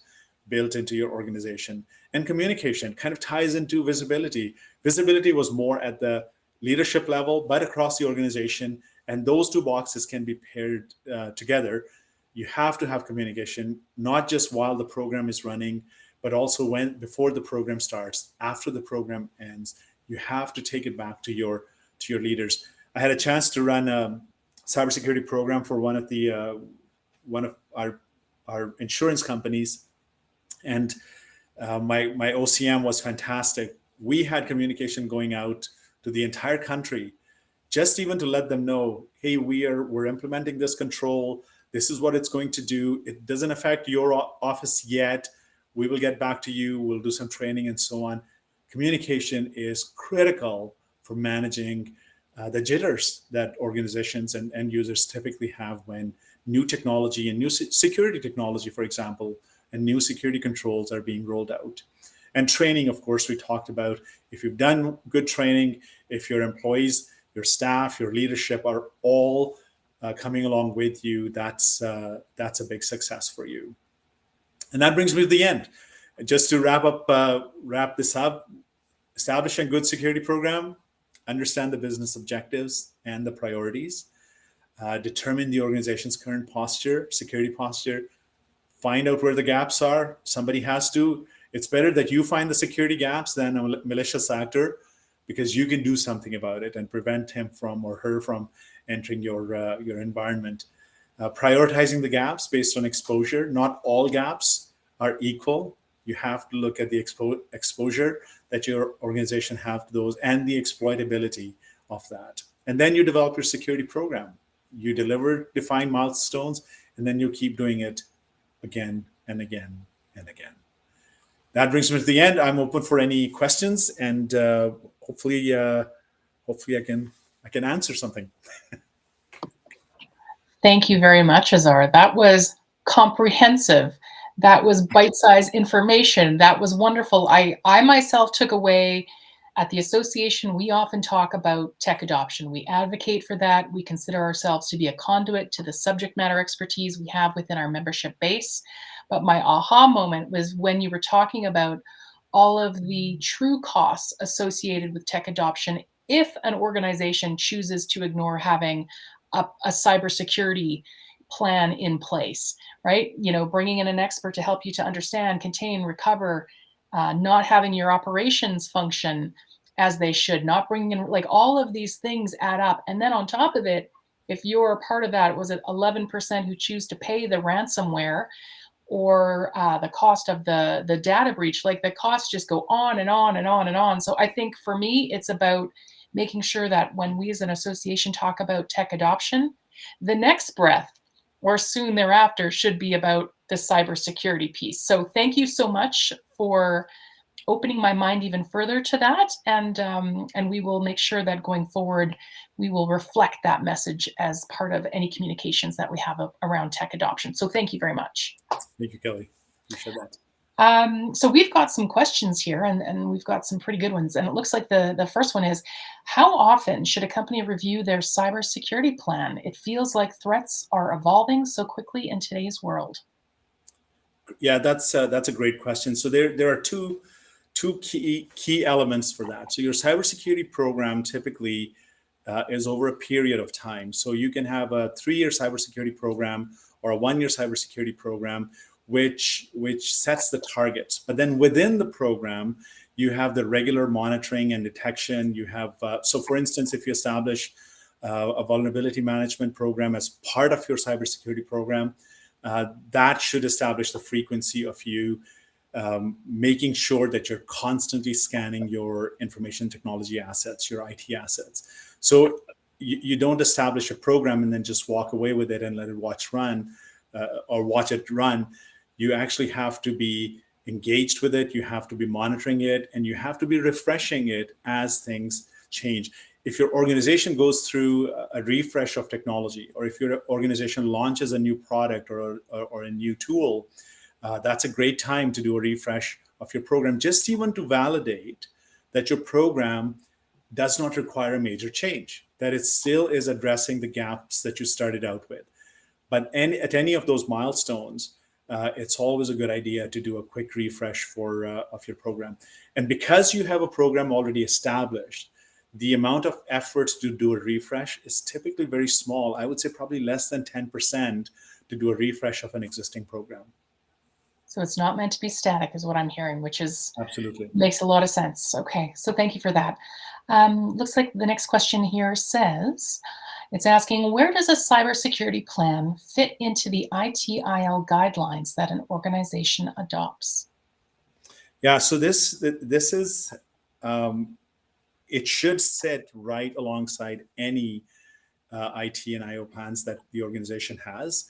built into your organization. And communication kind of ties into visibility. Visibility was more at the leadership level, but across the organization. And those two boxes can be paired together. You have to have communication, not just while the program is running, but also before the program starts, after the program ends. You have to take it back to your leaders. I had a chance to run a cybersecurity program for one of our insurance companies, and my OCM was fantastic. We had communication going out to the entire country, just even to let them know, hey, we're implementing this control. This is what it's going to do. It doesn't affect your office yet. We will get back to you. We'll do some training and so on. Communication is critical for managing the jitters that organizations and end users typically have when new technology and new security technology, for example, and new security controls are being rolled out. And training, of course, we talked about. If you've done good training, if your employees, your staff, your leadership are all coming along with you, that's a big success for you. And that brings me to the end. Just to wrap this up, establish a good security program, understand the business objectives and the priorities, determine the organization's current posture, security posture, find out where the gaps are. Somebody has to. It's better that you find the security gaps than a malicious actor, because you can do something about it and prevent him from or her from entering your environment. Prioritizing the gaps based on exposure. Not all gaps are equal. You have to look at the exposure that your organization have to those and the exploitability of that. And then you develop your security program. You deliver defined milestones, and then you keep doing it again and again and again. That brings me to the end. I'm open for any questions, and hopefully I can answer something. Thank you very much, Azhar. That was comprehensive. That was bite-sized information. That was wonderful. I myself took away, at the association, we often talk about tech adoption. We advocate for that. We consider ourselves to be a conduit to the subject matter expertise we have within our membership base. But my aha moment was when you were talking about all of the true costs associated with tech adoption if an organization chooses to ignore having a cybersecurity plan in place, right? You know, bringing in an expert to help you to understand, contain, recover, not having your operations function as they should, not bringing in, like, all of these things add up. And then on top of it, if you're a part of that, was it 11% who choose to pay the ransomware or the cost of the data breach? Like, the costs just go on and on and on and on. So I think for me, it's about making sure that when we as an association talk about tech adoption, the next breath or soon thereafter should be about the cybersecurity piece. So thank you so much for opening my mind even further to that, and we will make sure that going forward we will reflect that message as part of any communications that we have around tech adoption. So thank you very much. Thank you, Kelly. Appreciate that. So we've got some questions here, and we've got some pretty good ones. And it looks like the first one is, how often should a company review their cybersecurity plan? It feels like threats are evolving so quickly in today's world. Yeah, that's a great question. So there are two key elements for that. So your cybersecurity program typically is over a period of time. So you can have a 3-year cybersecurity program or a 1-year cybersecurity program, which sets the targets. But then within the program, you have the regular monitoring and detection. You have so, for instance, if you establish a vulnerability management program as part of your cybersecurity program, that should establish the frequency of you making sure that you're constantly scanning your information technology assets, your IT assets. So you don't establish a program and then just walk away with it and let it watch it run. You actually have to be engaged with it. You have to be monitoring it, and you have to be refreshing it as things change. If your organization goes through a refresh of technology, or if your organization launches a new product or a new tool, that's a great time to do a refresh of your program, just even to validate that your program does not require a major change, that it still is addressing the gaps that you started out with. But at any of those milestones, it's always a good idea to do a quick refresh of your program. And because you have a program already established, the amount of effort to do a refresh is typically very small. I would say probably less than 10% to do a refresh of an existing program. So it's not meant to be static, is what I'm hearing, which is absolutely makes a lot of sense. Okay, so thank you for that. Looks like the next question here says, it's asking, where does a cybersecurity plan fit into the ITIL guidelines that an organization adopts? Yeah, so this is, it should sit right alongside any IT and IO plans that the organization has,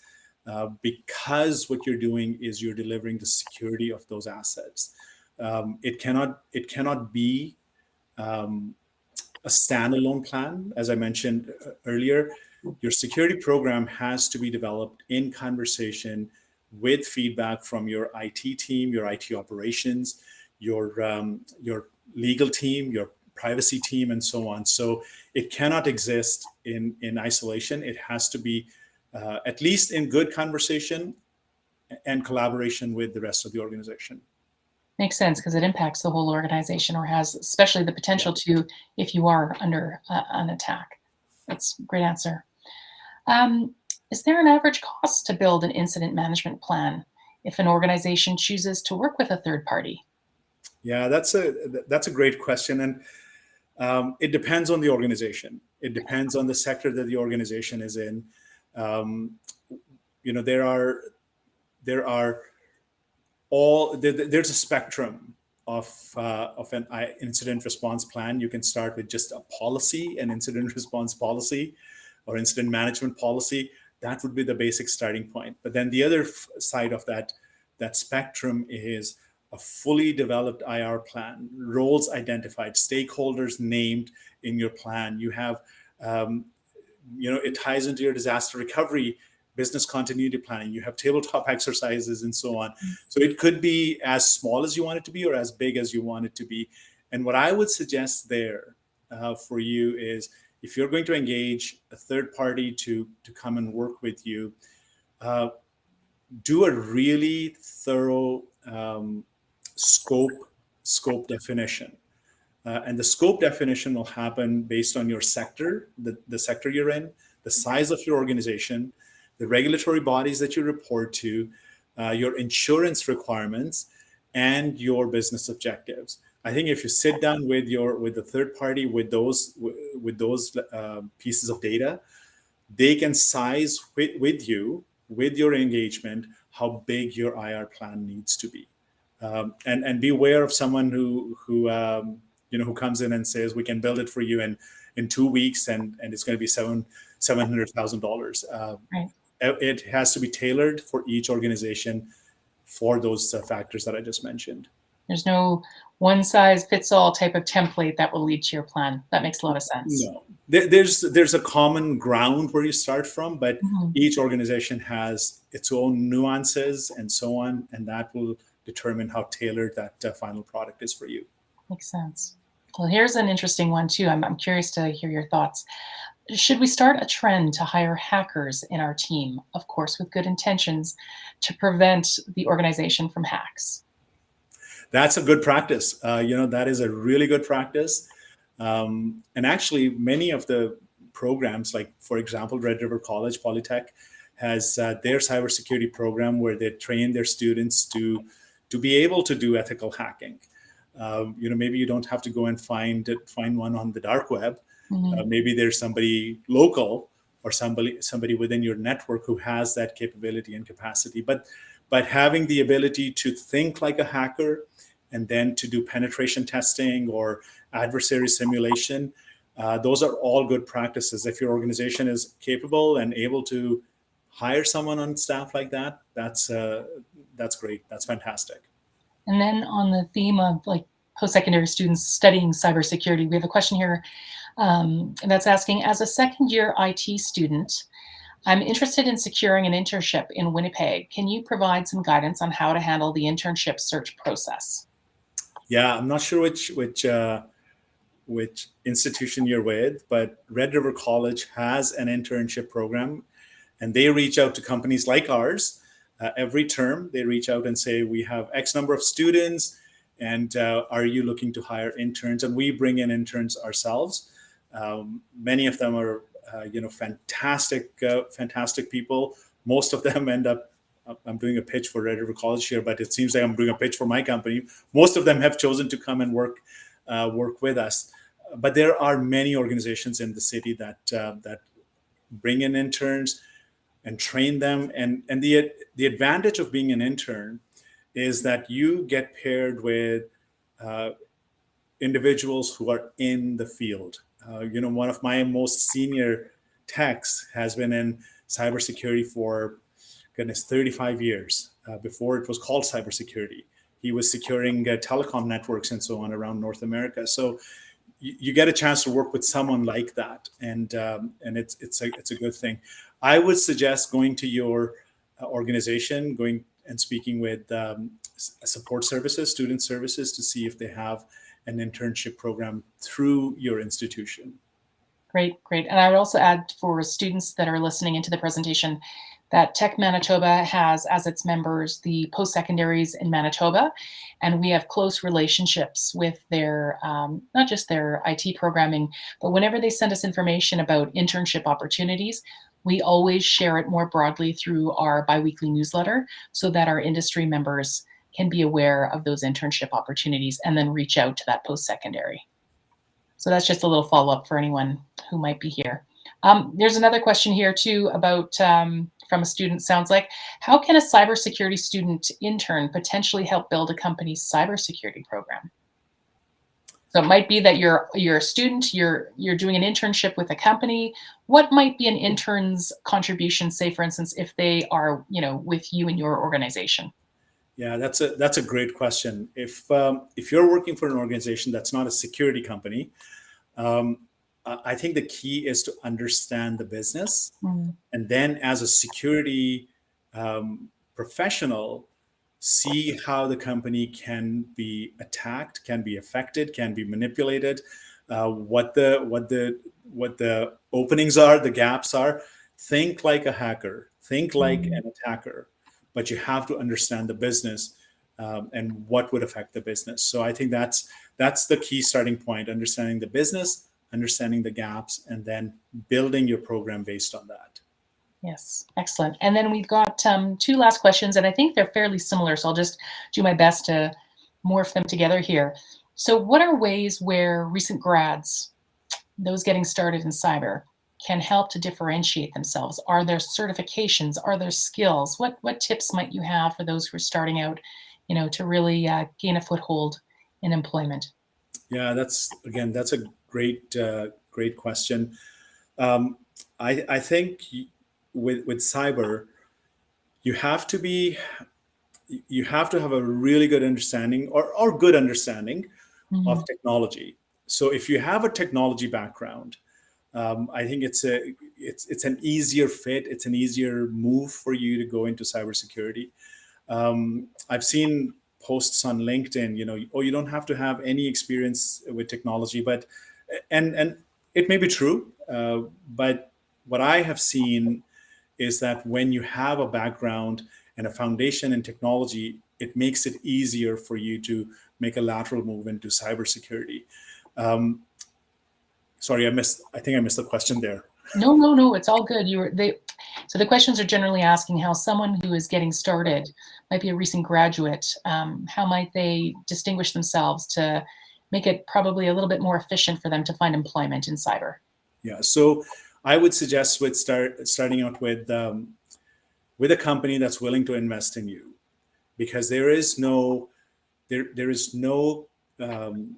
because what you're doing is you're delivering the security of those assets. It cannot be a standalone plan. As I mentioned earlier, your security program has to be developed in conversation with feedback from your IT team, your IT operations, your legal team, your privacy team, and so on. So it cannot exist in isolation. It has to be at least in good conversation and collaboration with the rest of the organization. Makes sense, because it impacts the whole organization, or has especially the potential to, if you are under an attack. That's a great answer. Is there an average cost to build an incident management plan if an organization chooses to work with a third party? Yeah, that's a great question. And it depends on the organization. It depends on the sector that the organization is in. there are there's a spectrum of an incident response plan. You can start with just a policy, an incident response policy, or incident management policy. That would be the basic starting point. But then the other side of that spectrum is a fully developed IR plan, roles identified, stakeholders named in your plan. You have, it ties into your disaster recovery, business continuity planning. You have tabletop exercises and so on. So it could be as small as you want it to be or as big as you want it to be. And what I would suggest there for you is, if you're going to engage a third party to come and work with you, do a really thorough scope definition. And the scope definition will happen based on your sector, the sector you're in, the size of your organization, the regulatory bodies that you report to, your insurance requirements, and your business objectives. I think if you sit down with the third party with those pieces of data, they can size with you, with your engagement, how big your IR plan needs to be, and be aware of someone who comes in and says, we can build it for you in 2 weeks and it's going to be $700,000. Right. It has to be tailored for each organization for those factors that I just mentioned. There's no one size fits all type of template that will lead to your plan. That makes a lot of sense. No, there's a common ground where you start from, but each organization has its own nuances and so on, and that will determine how tailored that final product is for you. Makes sense. Well, here's an interesting one too. I'm curious to hear your thoughts. Should we start a trend to hire hackers in our team, of course, with good intentions, to prevent the organization from hacks? That's a good practice. That is a really good practice. And actually, many of the programs, like, for example, Red River College, Polytech, has their cybersecurity program where they train their students to be able to do ethical hacking. Maybe you don't have to go and find one on the dark web. Maybe there's somebody local or somebody within your network who has that capability and capacity. But having the ability to think like a hacker and then to do penetration testing or adversary simulation, those are all good practices. If your organization is capable and able to hire someone on staff like that, that's great. That's fantastic. And then on the theme of like post-secondary students studying cybersecurity, we have a question here that's asking, as a second-year IT student, I'm interested in securing an internship in Winnipeg. Can you provide some guidance on how to handle the internship search process? Yeah, I'm not sure which institution you're with, but Red River College has an internship program, and they reach out to companies like ours. Every term, they reach out and say, we have X number of students, and are you looking to hire interns? And we bring in interns ourselves. Many of them are, fantastic people. Most of them end up, I'm doing a pitch for Red River College here, but it seems like I'm doing a pitch for my company. Most of them have chosen to come and work with us. But there are many organizations in the city that bring in interns and train them. And the advantage of being an intern is that you get paired with individuals who are in the field. One of my most senior techs has been in cybersecurity for, 35 years. Before it was called cybersecurity. He was securing telecom networks and so on around North America. So you get a chance to work with someone like that, and it's a good thing. I would suggest going to your organization, going and speaking with support services, student services, to see if they have an internship program through your institution. Great. And I would also add, for students that are listening into the presentation, that Tech Manitoba has as its members the post-secondaries in Manitoba, and we have close relationships with their, not just their IT programming, but whenever they send us information about internship opportunities, we always share it more broadly through our biweekly newsletter so that our industry members can be aware of those internship opportunities and then reach out to that post-secondary. So that's just a little follow-up for anyone who might be here. There's another question here too about from a student. Sounds like, how can a cybersecurity student intern potentially help build a company's cybersecurity program? So it might be that you're a student, you're doing an internship with a company. What might be an intern's contribution, say for instance, if they are, with you in your organization? Yeah, that's a great question. If you're working for an organization that's not a security company, um, I think the key is to understand the business, Mm, and then as a security professional, see how the company can be attacked, can be affected, can be manipulated, what the openings are, the gaps are. Think like a hacker, think like mm. an attacker, but you have to understand the business, and what would affect the business. So I think that's the key starting point: understanding the business, understanding the gaps, and then building your program based on that. Yes, excellent. And then we've got two last questions, and I think they're fairly similar, so I'll just do my best to morph them together here. So, what are ways where recent grads, those getting started in cyber, can help to differentiate themselves? Are there certifications? Are there skills? What tips might you have for those who are starting out, to really gain a foothold in employment? Yeah, that's a great question. Um, I think with cyber, you have to be you have to have a really good understanding, or good understanding Hmm. of technology. So if you have a technology background, I think it's an easier fit. It's an easier move for you to go into cybersecurity. I've seen posts on LinkedIn, oh, you don't have to have any experience with technology, but and it may be true, but what I have seen is that when you have a background and a foundation in technology, it makes it easier for you to make a lateral move into cybersecurity. Um, Sorry, I think I missed the question there. No, no, no, it's all good. So the questions are generally asking how someone who is getting started, might be a recent graduate, how might they distinguish themselves to make it probably a little bit more efficient for them to find employment in cyber? Yeah, so I would suggest starting out with a company that's willing to invest in you, because there is um,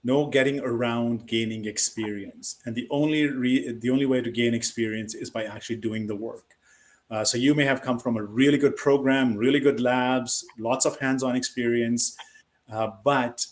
no getting around gaining experience, and the only way to gain experience is by actually doing the work. So you may have come from a really good program, really good labs, lots of hands-on experience, but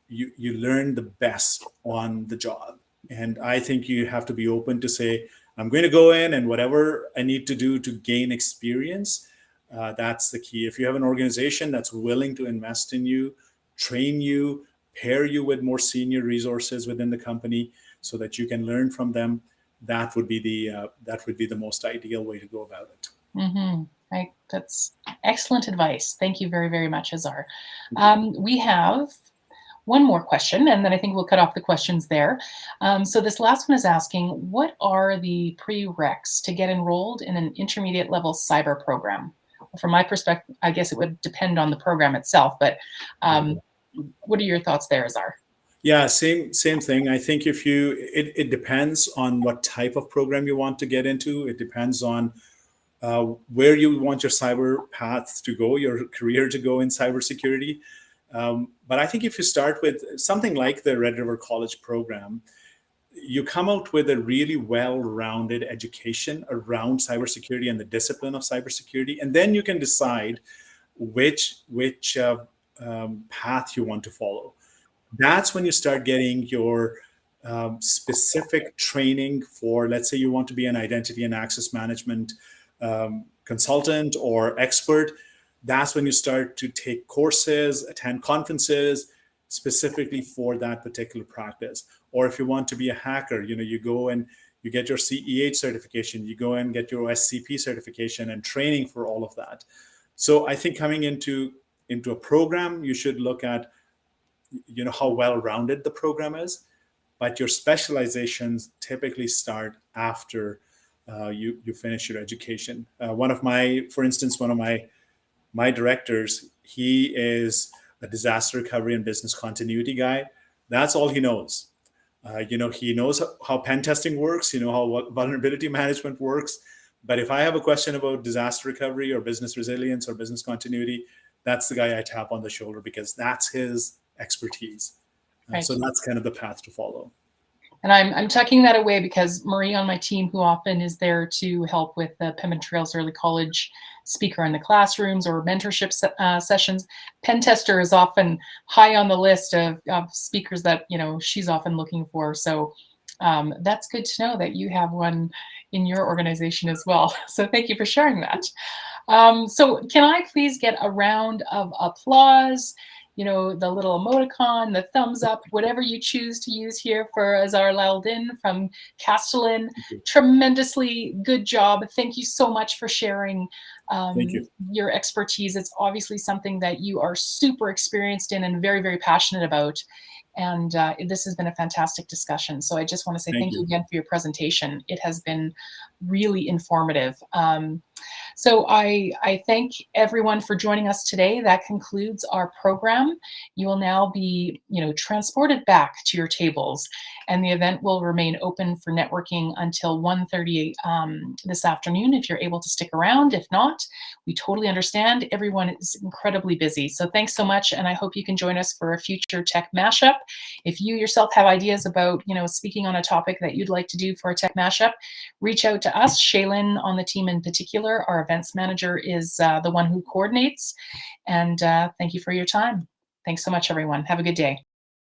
you learn the best on the job. And I think you have to be open to say, I'm going to go in, and whatever I need to do to gain experience, that's the key. If you have an organization that's willing to invest in you, train you, pair you with more senior resources within the company so that you can learn from them, that would be the most ideal way to go about it. Hmm. Right. That's excellent advice. Thank you very, very much, Azhar. We have one more question, and then I think we'll cut off the questions there. So this last one is asking, what are the prereqs to get enrolled in an intermediate level cyber program? From my perspective, I guess it would depend on the program itself, but um, what are your thoughts there, Azhar? Yeah, same thing. I think it depends on what type of program you want to get into. It depends on where you want your cyber path to go, your career to go in cybersecurity. But I think if you start with something like the Red River College program, you come out with a really well-rounded education around cybersecurity and the discipline of cybersecurity, and then you can decide which path you want to follow. That's when you start getting your specific training for, let's say you want to be an identity and access management consultant or expert. That's when you start to take courses, attend conferences specifically for that particular practice. Or if you want to be a hacker, you go and you get your CEH certification, you go and get your SCP certification and training for all of that. So I think coming into a program, you should look at how well rounded the program is, but your specializations typically start after you finish your education. For instance, one of my directors, he is a disaster recovery and business continuity guy. That's all he knows. He knows how pen testing works, how vulnerability management works. But if I have a question about disaster recovery or business resilience or business continuity, that's the guy I tap on the shoulder because that's his expertise. Right. So that's kind of the path to follow. And I'm tucking that away because Marie on my team, who often is there to help with the Pembina Trails Early College speaker in the classrooms or mentorship sessions, pen tester is often high on the list of speakers that she's often looking for. So that's good to know that you have one in your organization as well. So thank you for sharing that. So can I please get a round of applause? The little emoticon, the thumbs up, whatever you choose to use here for Azhar Laldin from Castellan. Tremendously good job. Thank you so much for sharing your expertise. It's obviously something that you are super experienced in and very, very passionate about. And this has been a fantastic discussion. So I just want to say thank you again for your presentation. It has been really informative. So I thank everyone for joining us today. That concludes our program. You will now be, transported back to your tables, and the event will remain open for networking until 1:30 this afternoon if you're able to stick around. If not, we totally understand. Everyone is incredibly busy. So thanks so much, and I hope you can join us for a future tech mashup. If you yourself have ideas about, speaking on a topic that you'd like to do for a tech mashup, reach out to us. Shaylin on the team in particular, our events manager, is the one who coordinates. And thank you for your time. Thanks so much, everyone. Have a good day.